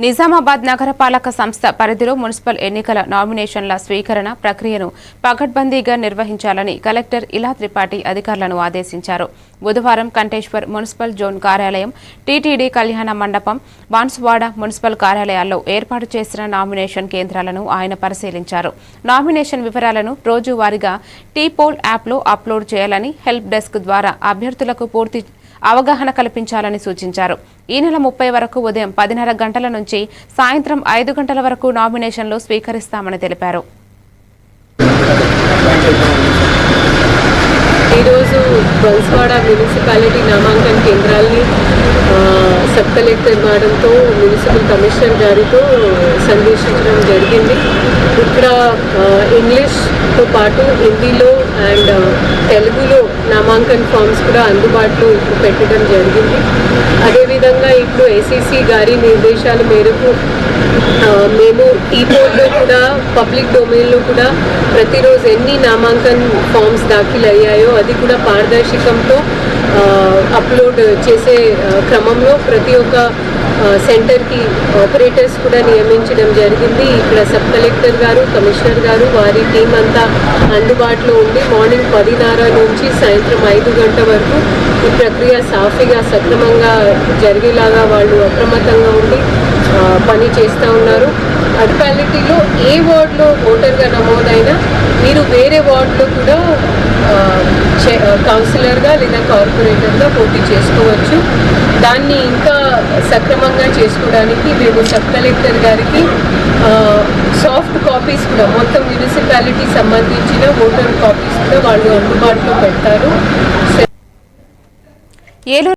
నిజామాబాద్ నగరపాలక సంస్థ పరిధిలో మున్సిపల్ ఎన్నికల నామినేషన్ల స్వీకరణ ప్రక్రియను పకడ్బందీగా నిర్వహించాలని కలెక్టర్ ఇలా త్రిపాఠి అధికారులను ఆదేశించారు. బుధవారం కంటేశ్వర్ మున్సిపల్ జోన్ కార్యాలయం, టీటీడీ కళ్యాణ మండపం, బాన్సువాడ మున్సిపల్ కార్యాలయాల్లో ఏర్పాటు చేసిన నామినేషన్ కేంద్రాలను ఆయన పరిశీలించారు. నామినేషన్ వివరాలను రోజువారీగా టీపోల్ యాప్లో అప్లోడ్ చేయాలని, హెల్ప్ డెస్క్ ద్వారా అభ్యర్థులకు పూర్తి అవగాహన కల్పించాలని సూచించారు. ఈ నెల 30 వరకు ఉదయం 10:30 గంటల నుంచి సాయంత్రం 5 గంటల వరకు నామినేషన్లు స్వీకరిస్తామని తెలిపారు. ఈరోజు బన్స్వాడ మున్సిపాలిటీ నామాంకన కేంద్రాల్ని సబ్ కలెక్టర్ మేడంతో మున్సిపల్ కమిషనర్ గారితో సందర్శించడం జరిగింది. ఇక్కడ ఇంగ్లీష్తో పాటు హిందీలో అండ్ తెలుగులో నామాంకన ఫామ్స్ కూడా అందుబాటులో పెట్టడం జరిగింది. అదేవిధంగా ఇప్పుడు ఏసీసీ గారి నిర్దేశాల మేరకు మేము ఈ పోర్ట్లో కూడా పబ్లిక్ డొమైన్లో కూడా ప్రతిరోజు ఎన్ని నామాంకన్ ఫామ్స్ దాఖలు అయ్యాయో అది కూడా పారదర్శకంతో అప్లోడ్ చేసే క్రమంలో ప్రతి ఒక్క సెంటర్కి ఆపరేటర్స్ కూడా నియమించడం జరిగింది. ఇక్కడ సబ్ కలెక్టర్ గారు, కమిషనర్ గారు, వారి టీం అంతా అందుబాటులో ఉండి మార్నింగ్ 10:30 నుంచి సాయంత్రం 5 గంటల వరకు ఈ ప్రక్రియ సాఫీగా సక్రమంగా జరిగేలాగా వాళ్ళు అప్రమత్తంగా ఉండి పని చేస్తూ ఉన్నారు. మున్సిపాలిటీలో ఏ వార్డులో ఓటర్గా నమోదైనా మీరు వేరే వార్డులో కూడా కౌన్సిలర్గా లేదా కార్పొరేటర్గా పోటీ చేసుకోవచ్చు. దాన్ని ఇంకా సక్రమంగా చేసుకోవడానికి మేము సబ్ కలెక్టర్ గారికి సాఫ్ట్ కాపీస్ కూడా మొత్తం మున్సిపాలిటీ సంబంధించిన ఓటర్ కాపీస్ కూడా వాళ్ళు అందుబాటులో పెడతారు.